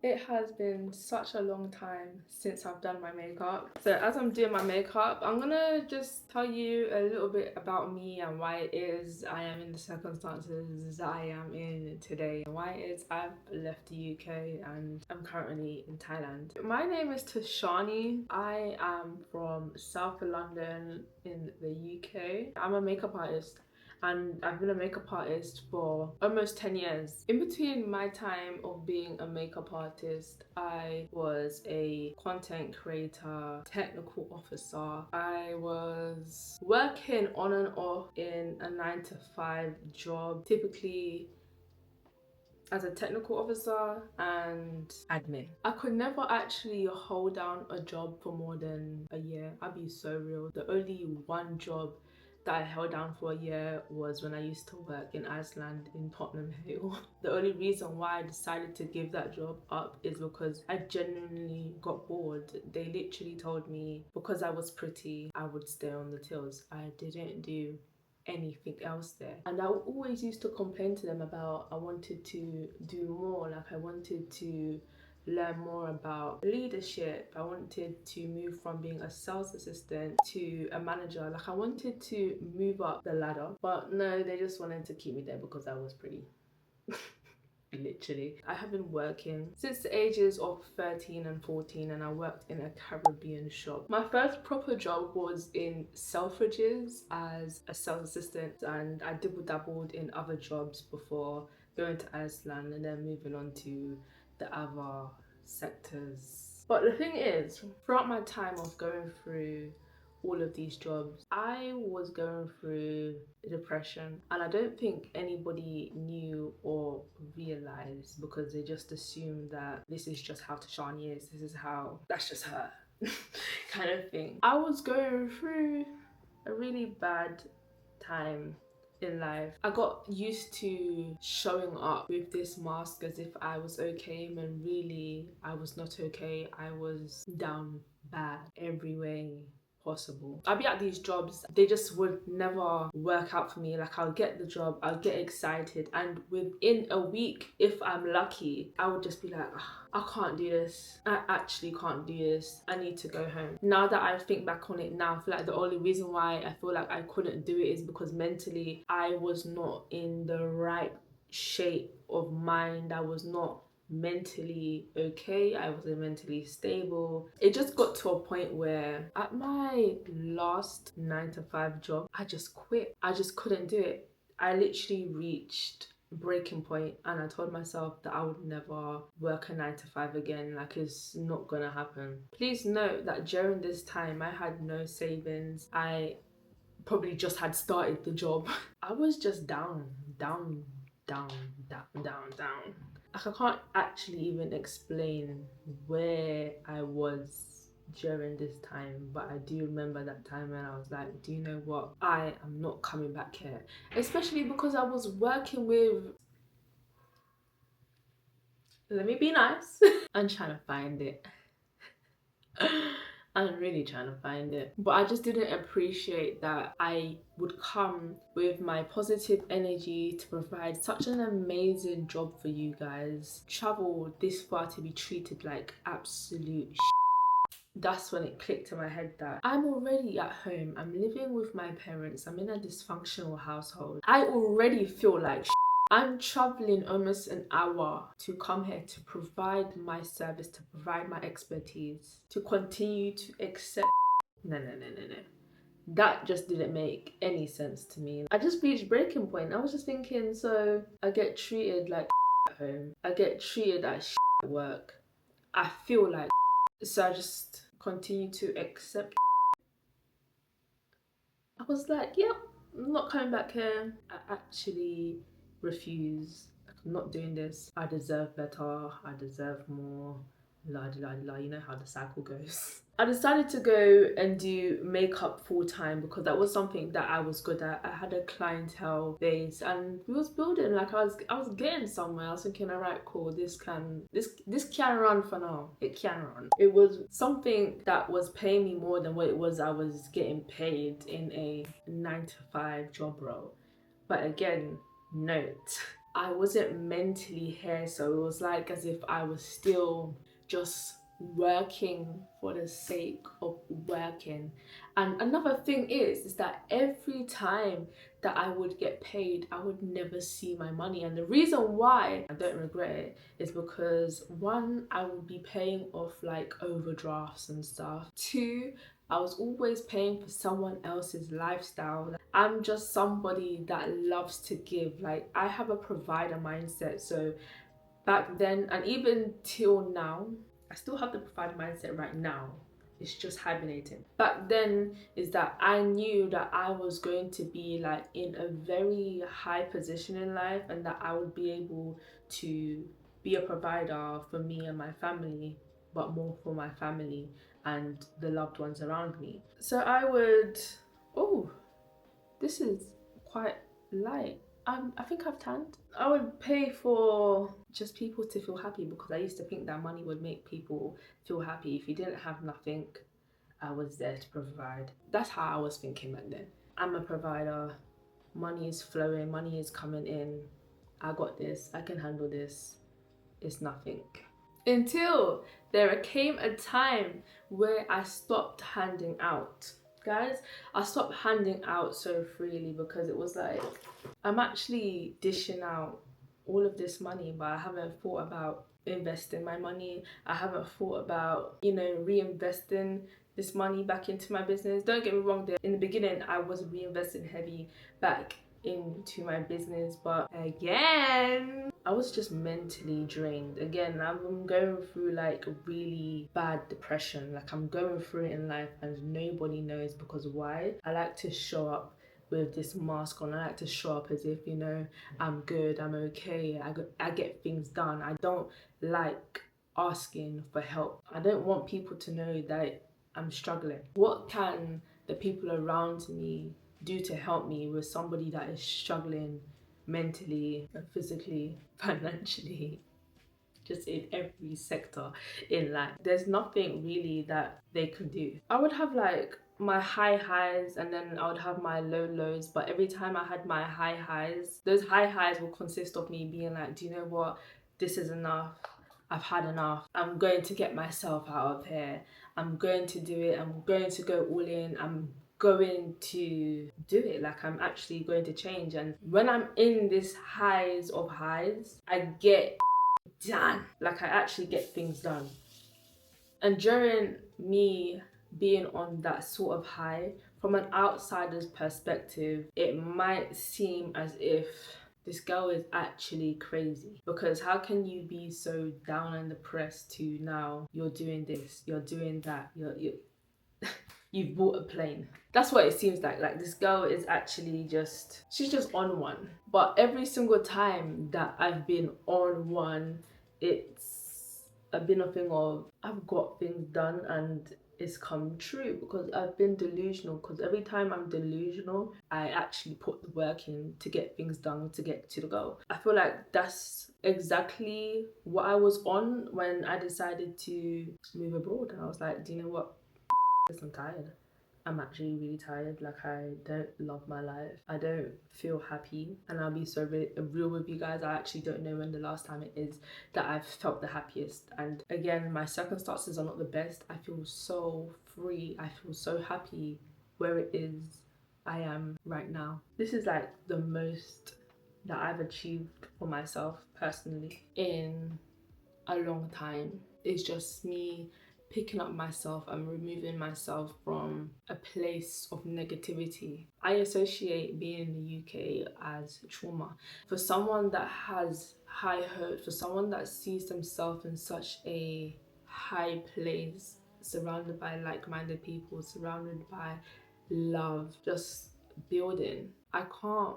It has been such a long time since I've done my makeup. So as I'm doing my makeup, I'm gonna just tell you a little bit about me and why it is I am in the circumstances I am in today. And why it is I've left the UK and I'm currently in Thailand. My name is Tashaney. I am from South London in the UK. I'm a makeup artist and I've been a makeup artist for almost 10 years. In between my time of being a makeup artist, I was a content creator, technical officer. I was working on and off in a 9 to 5 job, typically as a technical officer and admin. I could never actually hold down a job for more than a year. I'll be so real. The only one job that I held down for a year was when I used to work in Iceland in Tottenham Hale. The only reason why I decided to give that job up is because I genuinely got bored. They literally told me because I was pretty, I would stay on the tills. I didn't do anything else there, and I always used to complain to them about I wanted to do more, like I wanted to learn more about leadership. I wanted to move from being a sales assistant to a manager. Like I wanted to move up the ladder, but no, they just wanted to keep me there because I was pretty. Literally. I have been working since the ages of 13 and 14, and I worked in a Caribbean shop. My first proper job was in Selfridges as a sales assistant, and I dibble dabbled in other jobs before going to Iceland and then moving on to the other sectors. But the thing is, throughout my time of going through all of these jobs, I was going through depression, and I don't think anybody knew or realized because they just assumed that this is just how Tashaney is, this is how, that's just her kind of thing. I was going through a really bad time in life. I got used to showing up with this mask as if I was okay when really I was not okay. I was down bad every way possible. I'd be at these jobs, they just would never work out for me. Like I'll get the job, I'll get excited, and within a week, if I'm lucky, I would just be like, I can't do this. I actually can't do this. I need to go home. Now that I think back on it now, I feel like the only reason why I feel like I couldn't do it is because mentally I was not in the right shape of mind. I was not mentally okay. I wasn't mentally stable. It just got to a point where at my last 9 to 5 job, I just quit. I just couldn't do it. I literally reached breaking point, and I told myself that I would never work a 9 to 5 again. Like it's not gonna happen. Please note that during this time I had no savings. I probably just had started the job. I was just down, down, down, down, down, down. Like I can't actually even explain where I was during this time, but I do remember that time when I was like, do you know what? I am not coming back here. Especially because I was working with, let me be nice. I'm trying to find it. I'm really trying to find it. But I just didn't appreciate that I would come with my positive energy to provide such an amazing job for you guys. Travel this far to be treated like absolute That's when it clicked in my head that I'm already at home. I'm living with my parents. I'm in a dysfunctional household. I already feel like I'm traveling almost an hour to come here to provide my service, to provide my expertise, to continue to accept. No, no, no, no, no. That just didn't make any sense to me. I just reached breaking point. I was just thinking, so I get treated like at home. I get treated like at work. I feel like so I just continue to accept. I was like, yep, I'm not coming back here. I actually refuse. I'm not doing this. I deserve better. I deserve more. La la la, you know how the cycle goes. I decided to go and do makeup full time because that was something that I was good at. I had a clientele base and we was building, like I was getting somewhere. I was thinking, all right, cool, this can run for now. It can run. It was something that was paying me more than what it was I was getting paid in a 9 to 5 job role. But again, note, I wasn't mentally here, so it was like as if I was still just working for the sake of working. And another thing is that every time that I would get paid, I would never see my money. And the reason why I don't regret it is because one, I would be paying off like overdrafts and stuff. Two, I was always paying for someone else's lifestyle. I'm just somebody that loves to give. Like, I have a provider mindset. So back then, and even till now, I still have the provider mindset right now. It's just hibernating. Back then is that I knew that I was going to be like in a very high position in life, and that I would be able to be a provider for me and my family, but more for my family and the loved ones around me. So I would, oh, this is quite light. I think I've tanned. I would pay for just people to feel happy, because I used to think that money would make people feel happy. If you didn't have nothing, I was there to provide. That's how I was thinking back then. I'm a provider. Money is flowing. Money is coming in. I got this. I can handle this. It's nothing. Until there came a time where I stopped handing out. Guys, I stopped handing out so freely, because it was like, I'm actually dishing out all of this money, but I haven't thought about investing my money. I haven't thought about, reinvesting this money back into my business. Don't get me wrong, there in the beginning I was reinvesting heavy back into my business, but again, I was just mentally drained. Again, I'm going through like a really bad depression. Like, I'm going through it in life and nobody knows, because why? I like to show up with this mask on. I like to show up as if, I'm good, I'm okay, I get things done. I don't like asking for help. I don't want people to know that I'm struggling. What can the people around me do to help me with somebody that is struggling mentally, physically, financially, just in every sector in life? There's nothing really that they can do. I would have like my high highs, and then I would have my low lows, but every time I had my high highs, those high highs will consist of me being like, do you know what, this is enough, I've had enough, I'm going to get myself out of here, I'm going to do it, I'm going to go all in, I'm going to do it, like I'm actually going to change. And when I'm in this highs of highs, I get done, like I actually get things done. And during me being on that sort of high, from an outsider's perspective, it might seem as if this girl is actually crazy, because how can you be so down and depressed to now you're doing this, you're doing that, you've bought a plane. That's what it seems like. Like, this girl is actually she's just on one. But every single time that I've been on one, it's been a thing of I've got things done and it's come true, because I've been delusional. Because every time I'm delusional, I actually put the work in to get things done, to get to the goal. I feel like that's exactly what I was on when I decided to move abroad. And I was like, do you know what? I'm tired. I'm actually really tired. Like, I don't love my life. I don't feel happy. And I'll be so real with you guys. I actually don't know when the last time it is that I've felt the happiest. And again, my circumstances are not the best. I feel so free. I feel so happy where it is I am right now. This is like the most that I've achieved for myself personally in a long time. It's just me picking up myself and removing myself from a place of negativity. I associate being in the UK as trauma. For someone that has high hopes, for someone that sees themselves in such a high place, surrounded by like-minded people, surrounded by love, just building, I can't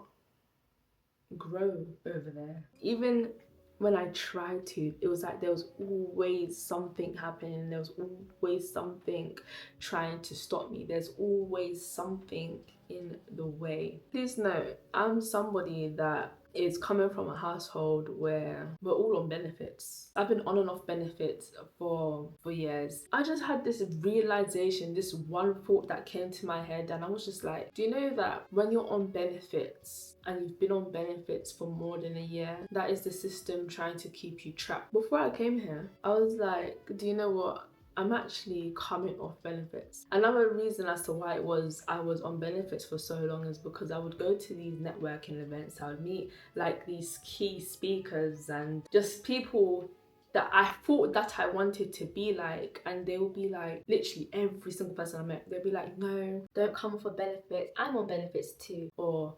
grow over there. Even when I tried to, it was like there was always something happening. There was always something trying to stop me. There's always something in the way. Please note, I'm somebody that is coming from a household where we're all on benefits. I've been on and off benefits for years. I just had this realization, this one thought that came to my head, and I was just like, do you know that when you're on benefits and you've been on benefits for more than a year, that is the system trying to keep you trapped? Before I came here, I was like, do you know what? I'm actually coming off benefits. Another reason as to why I was on benefits for so long is because I would go to these networking events. I would meet like these key speakers and just people that I thought that I wanted to be like, and they will be like, literally every single person I met, they'll be like, no, don't come for benefits, I'm on benefits too, or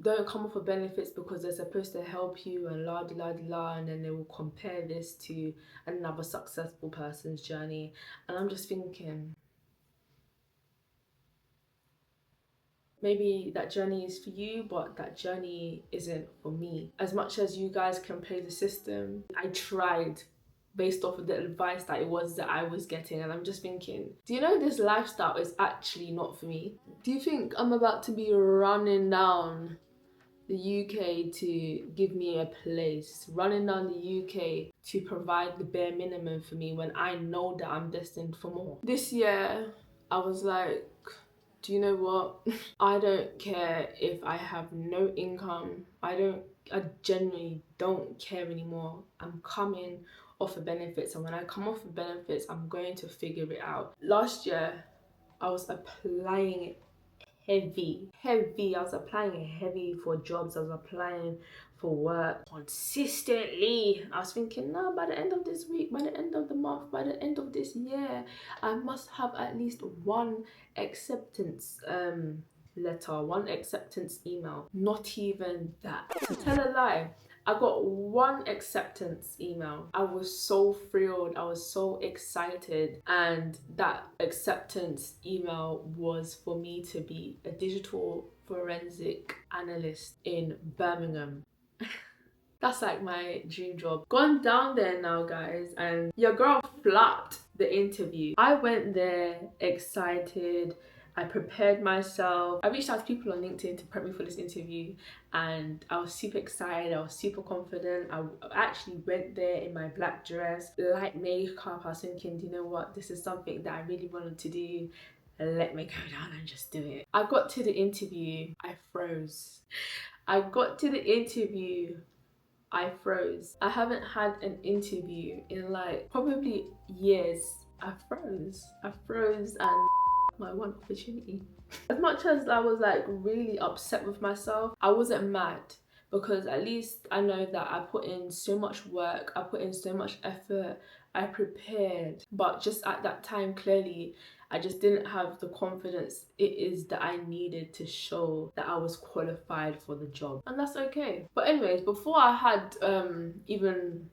don't come off for benefits because they're supposed to help you and la di la di la, and then they will compare this to another successful person's journey. And I'm just thinking, maybe that journey is for you, but that journey isn't for me. As much as you guys can play the system, I tried based off of the advice that it was that I was getting, and I'm just thinking, do you know this lifestyle is actually not for me? Do you think I'm about to be running down the UK to give me a place, running down the UK to provide the bare minimum for me when I know that I'm destined for more? This year, I was like, do you know what? I don't care if I have no income. I genuinely don't care anymore. I'm coming off of benefits, and when I come off of benefits, I'm going to figure it out. Last year, I was applying heavy. I was applying heavy for jobs. I was applying for work consistently. I was thinking, no, by the end of this week, by the end of the month, by the end of this year, I must have at least one acceptance letter, one acceptance email. Not even that. To tell a lie, I got one acceptance email. I was so thrilled, I was so excited, and that acceptance email was for me to be a digital forensic analyst in Birmingham. That's like my dream job. Gone down there now, guys, and your girl flopped the interview. I went there excited. I prepared myself. I reached out to people on LinkedIn to prep me for this interview, and I was super excited. I was super confident. I actually went there in my black dress, light makeup. I was thinking, do you know what? This is something that I really wanted to do. Let me go down and just do it. I got to the interview. I froze. I got to the interview. I froze. I haven't had an interview in like probably years. I froze and my one opportunity. As much as I was like really upset with myself, I wasn't mad, because at least I know that I put in so much work, I put in so much effort, I prepared. But just at that time, clearly, I just didn't have the confidence it is that I needed to show that I was qualified for the job. And that's okay. But anyways, before I had even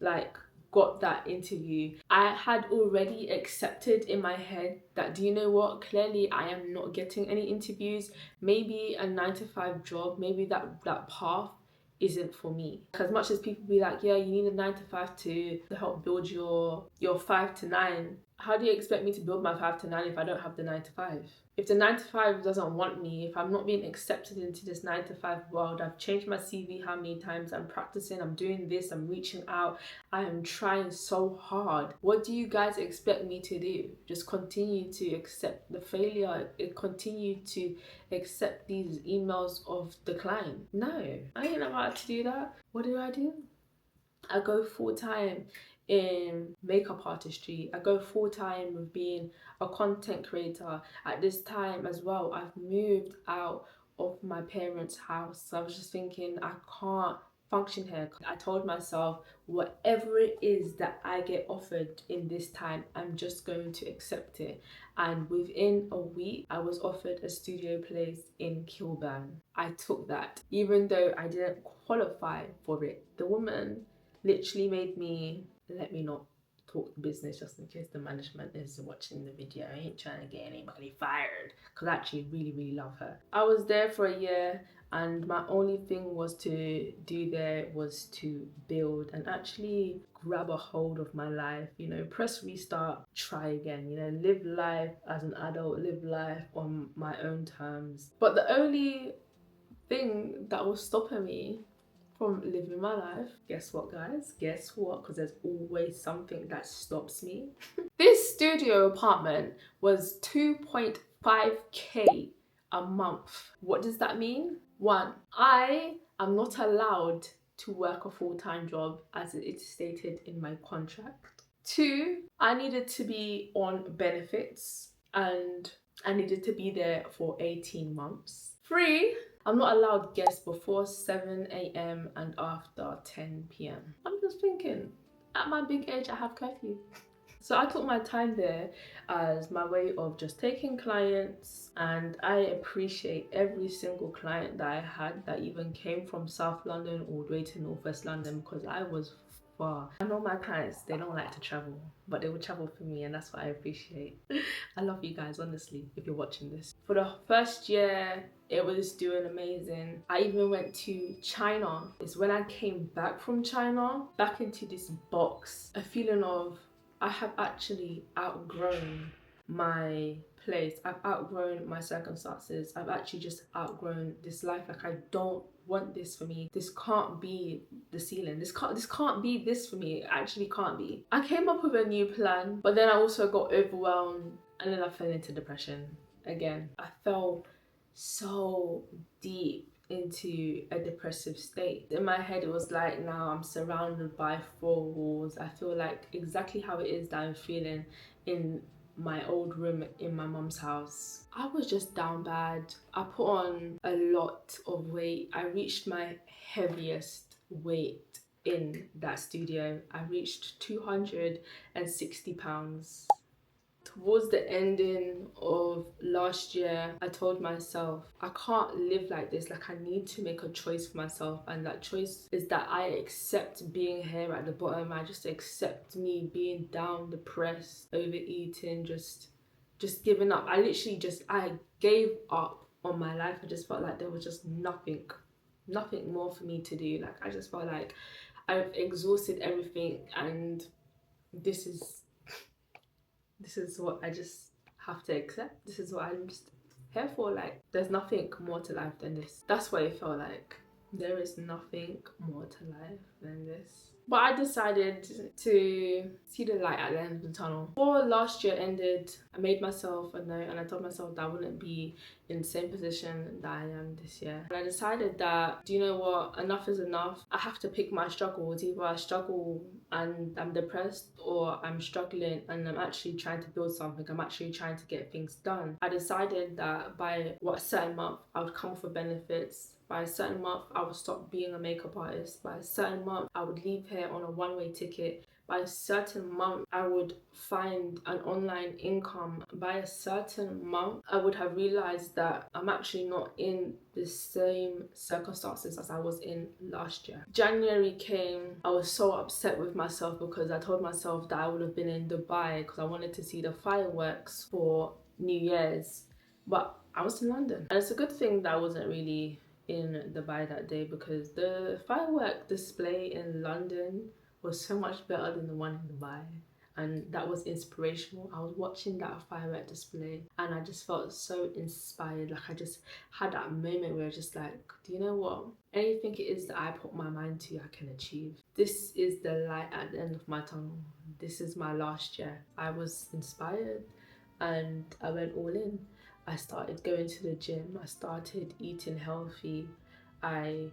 like got that interview, I had already accepted in my head that, do you know what, clearly I am not getting any interviews. Maybe a 9 to 5 job, maybe that path isn't for me. As much as people be like, yeah, you need a 9 to 5 to help build your 5 to 9, how do you expect me to build my 5 to 9 if I don't have the 9 to 5? If the 9 to 5 doesn't want me, if I'm not being accepted into this 9 to 5 world, I've changed my CV how many times, I'm practicing, I'm doing this, I'm reaching out, I am trying so hard. What do you guys expect me to do? Just continue to accept the failure, continue to accept these emails of decline? No, I ain't about to do that. What do? I go full time in makeup artistry. I go full time with being a content creator. At this time as well, I've moved out of my parents' house. So I was just thinking, I can't function here. I told myself, whatever it is that I get offered in this time, I'm just going to accept it. And within a week, I was offered a studio place in Kilburn. I took that, even though I didn't qualify for it. The woman literally made me, let me not talk business just in case the management is watching the video. I ain't trying to get anybody fired, because I actually really love her. I was there for a year, and my only thing was to do there was to build and actually grab a hold of my life, you know, press restart, try again, you know, live life as an adult, live life on my own terms. But the only thing that was stopping me from living my life. Guess what, guys? Guess what? Because there's always something that stops me. This studio apartment was 2.5k a month. What does that mean? One, I am not allowed to work a full-time job as it is stated in my contract. Two, I needed to be on benefits and I needed to be there for 18 months. Three, I'm not allowed guests before 7 a.m. and after 10 p.m. I'm just thinking, at my big age, I have curfew. So I took my time there as my way of just taking clients, and I appreciate every single client that I had that even came from South London all the way to North West London, because I was far. I know my clients, they don't like to travel, but they will travel for me, and that's what I appreciate. I love you guys, honestly, if you're watching this. For the first year, it was doing amazing. I even went to China. It's when I came back from China, back into this box, a feeling of I have actually outgrown my place. I've outgrown my circumstances. I've actually just outgrown this life. Like, I don't want this for me. This can't be the ceiling. This can't be this for me. It actually can't be. I came up with a new plan, but then I also got overwhelmed and then I fell into depression again. I fell so deep into a depressive state. In my head, it was like, now I'm surrounded by four walls. I feel like exactly how it is that I'm feeling in my old room in my mum's house. I was just down bad. I put on a lot of weight. I reached my heaviest weight in that studio. I reached 260 pounds. Towards the ending of last year, I told myself, I can't live like this. Like, I need to make a choice for myself. And that choice is that I accept being here at the bottom. I just accept me being down, depressed, overeating, just giving up. I gave up on my life. I just felt like there was just nothing more for me to do. Like, I just felt like I've exhausted everything, and this is what I just have to accept. This is what I'm just here for. Like, there's nothing more to life than this. That's what it felt like. There is nothing more to life than this. But I decided to see the light at the end of the tunnel. Before last year ended, I made myself a note and I told myself that I wouldn't be in the same position that I am this year. And I decided that, do you know what, enough is enough. I have to pick my struggles. Either I struggle and I'm depressed, or I'm struggling and I'm actually trying to build something. I'm actually trying to get things done. I decided that by a certain month, I would come for benefits. By a certain month, I would stop being a makeup artist. By a certain month, I would leave here on a one-way ticket. By a certain month, I would find an online income. By a certain month, I would have realized that I'm actually not in the same circumstances as I was in last year. January came. I was so upset with myself because I told myself that I would have been in Dubai because I wanted to see the fireworks for New Year's. But I was in London. And it's a good thing that I wasn't really in Dubai that day, because the firework display in London was so much better than the one in Dubai, and that was inspirational. I was watching that firework display and I just felt so inspired. Like, I just had that moment where I was just like, do you know what, anything it is that I put my mind to, I can achieve. This is the light at the end of my tunnel. This is my last year. I was inspired and I went all in. I started going to the gym, I started eating healthy, I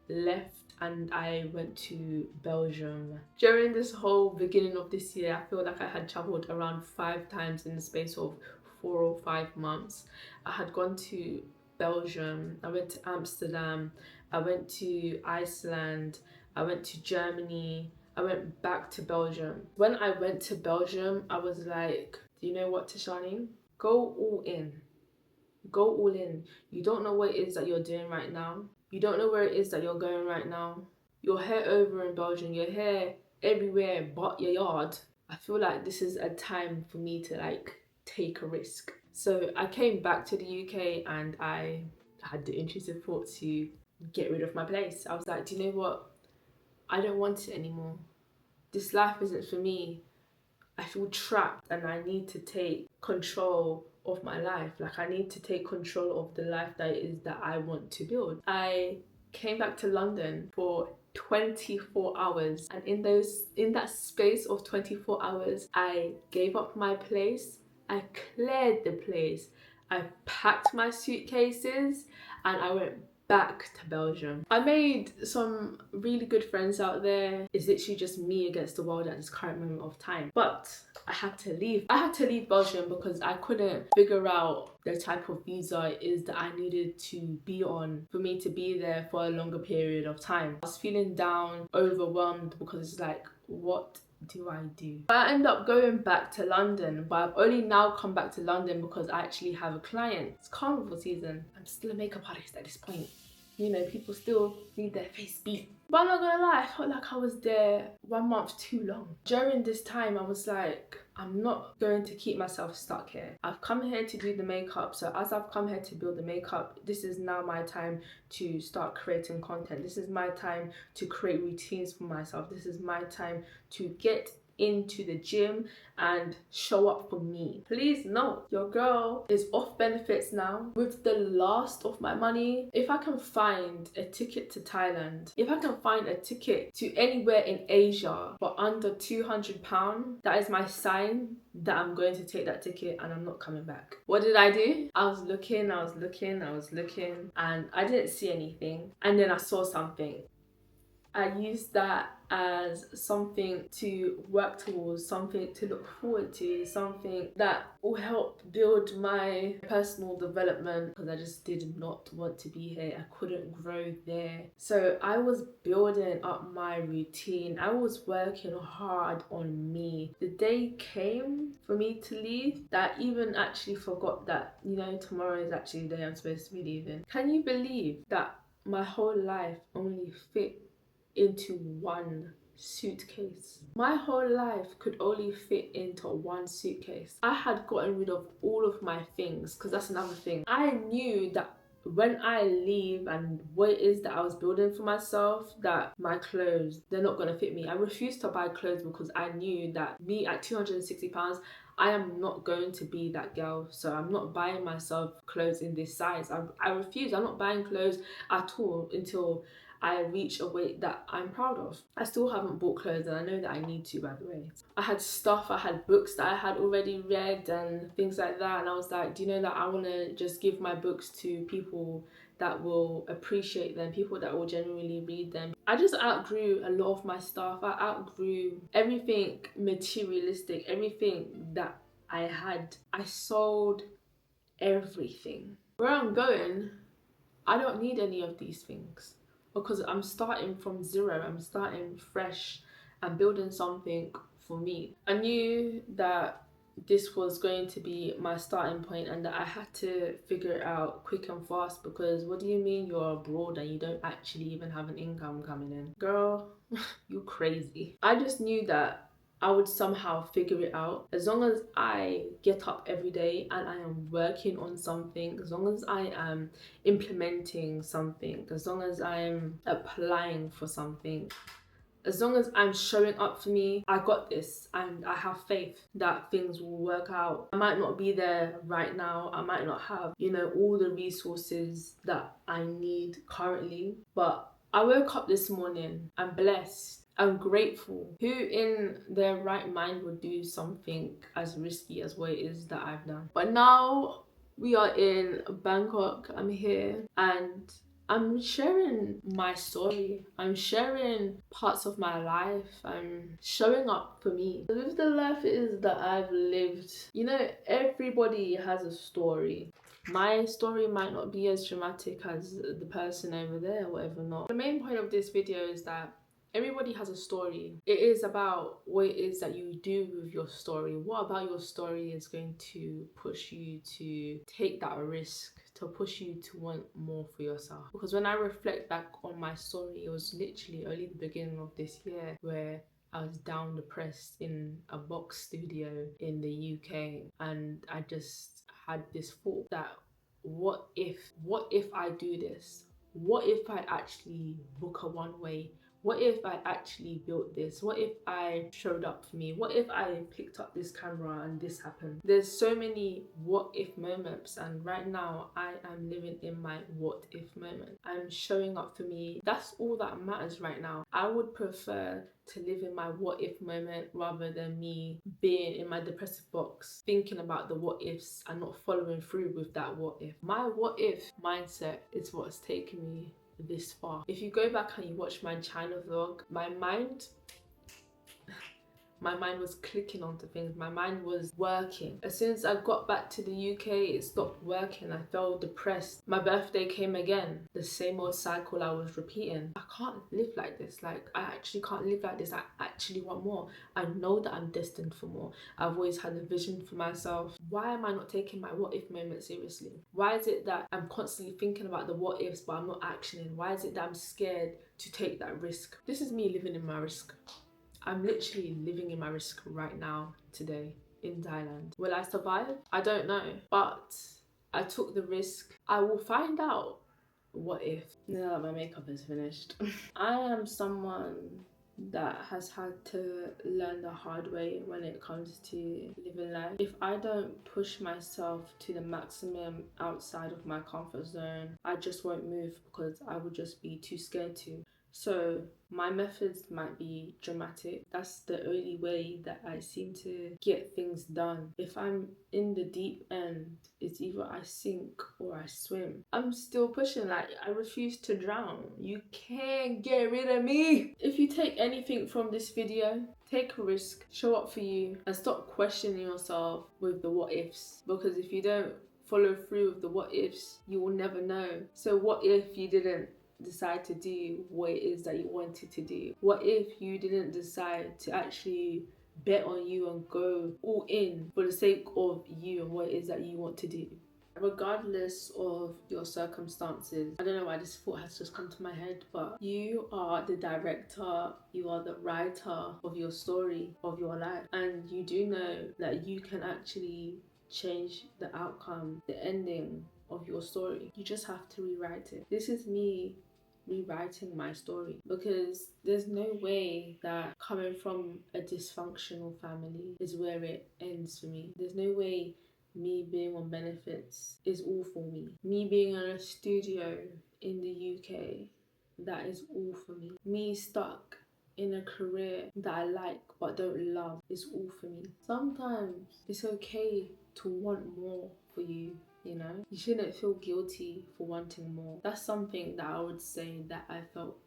left and I went to Belgium. During this whole beginning of this year, I feel like I had travelled around 5 times in the space of 4 or 5 months. I had gone to Belgium, I went to Amsterdam, I went to Iceland, I went to Germany, I went back to Belgium. When I went to Belgium, I was like, do you know what, Tashaney? Go all in. Go all in. You don't know what it is that you're doing right now. You don't know where it is that you're going right now. You're here over in Belgium. You're here everywhere but your yard. I feel like this is a time for me to like take a risk. So I came back to the UK and I had the intrusive thought to get rid of my place. I was like, do you know what? I don't want it anymore. This life isn't for me. I feel trapped and I need to take control of my life. Like, I need to take control of the life that it is that I want to build. I came back to London for 24 hours, and in that space of 24 hours I gave up my place, I cleared the place, I packed my suitcases, and I went back to Belgium. I made some really good friends out there. It's literally just me against the world at this current moment of time. But I had to leave. I had to leave Belgium because I couldn't figure out the type of visa it is that I needed to be on for me to be there for a longer period of time. I was feeling down, overwhelmed, because it's like, what do I do? I end up going back to London, but I've only now come back to London because I actually have a client. It's carnival season. I'm still a makeup artist at this point. You know, people still need their face beat. But I'm not gonna lie, I felt like I was there 1 month too long. During this time, I was like, I'm not going to keep myself stuck here. I've come here to do the makeup, so as I've come here to build the makeup, this is now my time to start creating content. This is my time to create routines for myself. This is my time to get into the gym and show up for me. Please note, your girl is off benefits now with the last of my money. If I can find a ticket to Thailand, if I can find a ticket to anywhere in Asia for under £200, that is my sign that I'm going to take that ticket and I'm not coming back. What did I do? I was looking, and I didn't see anything, and then I saw something. I used that as something to work towards, something to look forward to, something that will help build my personal development, because I just did not want to be here. I couldn't grow there. So I was building up my routine. I was working hard on me. The day came for me to leave that I even actually forgot that, you know, tomorrow is actually the day I'm supposed to be leaving. Can you believe that my whole life only fit into one suitcase? My whole life could only fit into one suitcase. I had gotten rid of all of my things, because that's another thing. I knew that when I leave and what it is that I was building for myself, that my clothes, they're not gonna fit me. I refused to buy clothes because I knew that me at £260, I am not going to be that girl. So I'm not buying myself clothes in this size. I refuse. I'm not buying clothes at all until I reach a weight that I'm proud of. I still haven't bought clothes, and I know that I need to, by the way. I had stuff, I had books that I had already read and things like that, and I was like, do you know that I want to just give my books to people that will appreciate them, people that will genuinely read them. I just outgrew a lot of my stuff. I outgrew everything materialistic, everything that I had. I sold everything. Where I'm going, I don't need any of these things, because I'm starting from zero. I'm starting fresh and building something for me. I knew that this was going to be my starting point and that I had to figure it out quick and fast, because what do you mean you're abroad and you don't actually even have an income coming in? Girl, you crazy. I just knew that I would somehow figure it out. As long as I get up every day and I am working on something, as long as I am implementing something, as long as I'm applying for something, as long as I'm showing up for me, I got this, and I have faith that things will work out. I might not be there right now. I might not have, you know, all the resources that I need currently, but I woke up this morning, I'm blessed, I'm grateful. Who in their right mind would do something as risky as what it is that I've done? But now we are in Bangkok, I'm here, and I'm sharing my story. I'm sharing parts of my life. I'm showing up for me. With the life it is that I've lived, you know, everybody has a story. My story might not be as dramatic as the person over there or whatever not. The main point of this video is that everybody has a story. It is about what it is that you do with your story. What about your story is going to push you to take that risk, to push you to want more for yourself? Because when I reflect back on my story, it was literally only the beginning of this year where I was down depressed in a box studio in the UK, and I just had this thought that what if I do this? What if I actually book a one-way? What if I actually built this? What if I showed up for me? What if I picked up this camera and this happened? There's so many what if moments, and right now I am living in my what if moment. I'm showing up for me. That's all that matters right now. I would prefer to live in my what if moment rather than me being in my depressive box thinking about the what ifs and not following through with that what if. My what if mindset is what's taken me this far. If you go back and you watch my China vlog, my mind was clicking onto things. My mind was working. As soon as I got back to the UK, it stopped working. I felt depressed. My birthday came again. The same old cycle I was repeating. I can't live like this. Like, I actually can't live like this. I actually want more. I know that I'm destined for more. I've always had a vision for myself. Why am I not taking my what if moment seriously? Why is it that I'm constantly thinking about the what ifs but I'm not actioning? Why is it that I'm scared to take that risk? This is me living in my risk. I'm literally living in my risk right now, today, in Thailand. Will I survive? I don't know. But I took the risk. I will find out. What if? Now that my makeup is finished. I am someone that has had to learn the hard way when it comes to living life. If I don't push myself to the maximum outside of my comfort zone, I just won't move because I would just be too scared to. So my methods might be dramatic. That's the only way that I seem to get things done. If I'm in the deep end, it's either I sink or I swim. I'm still pushing, like I refuse to drown. You can't get rid of me. If you take anything from this video, take a risk, show up for you, and stop questioning yourself with the what ifs. Because if you don't follow through with the what ifs, you will never know. So what if you didn't decide to do what it is that you wanted to do? What if you didn't decide to actually bet on you and go all in for the sake of you and what it is that you want to do? Regardless of your circumstances, I don't know why this thought has just come to my head, but you are the director, you are the writer of your story, of your life, and you do know that you can actually change the outcome, the ending of your story. You just have to rewrite it. This is me rewriting my story, because there's no way that coming from a dysfunctional family is where it ends for me. There's no way me being on benefits is all for me. Me being in a studio in the UK, that is all for me. Me stuck in a career that I like but don't love is all for me. Sometimes it's okay to want more for you. You know, you shouldn't feel guilty for wanting more. That's something that I would say that I felt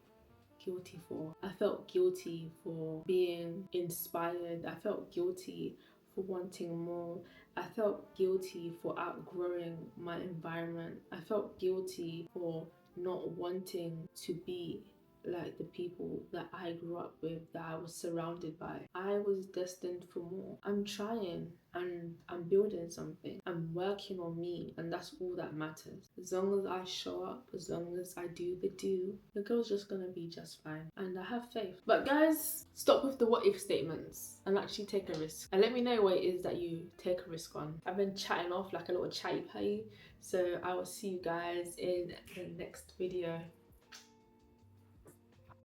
guilty for. I felt guilty for being inspired. I felt guilty for wanting more. I felt guilty for outgrowing my environment. I felt guilty for not wanting to be like the people that I grew up with, that I was surrounded by. I was destined for more. I'm trying and I'm building something. I'm working on me, and that's all that matters. As long as I show up, as long as I do, the girl's just gonna be just fine, and I have faith. But guys, stop with the what if statements and actually take a risk, and let me know what it is that you take a risk on. I've been chatting off like a little chatty patty, so I will see you guys in the next video.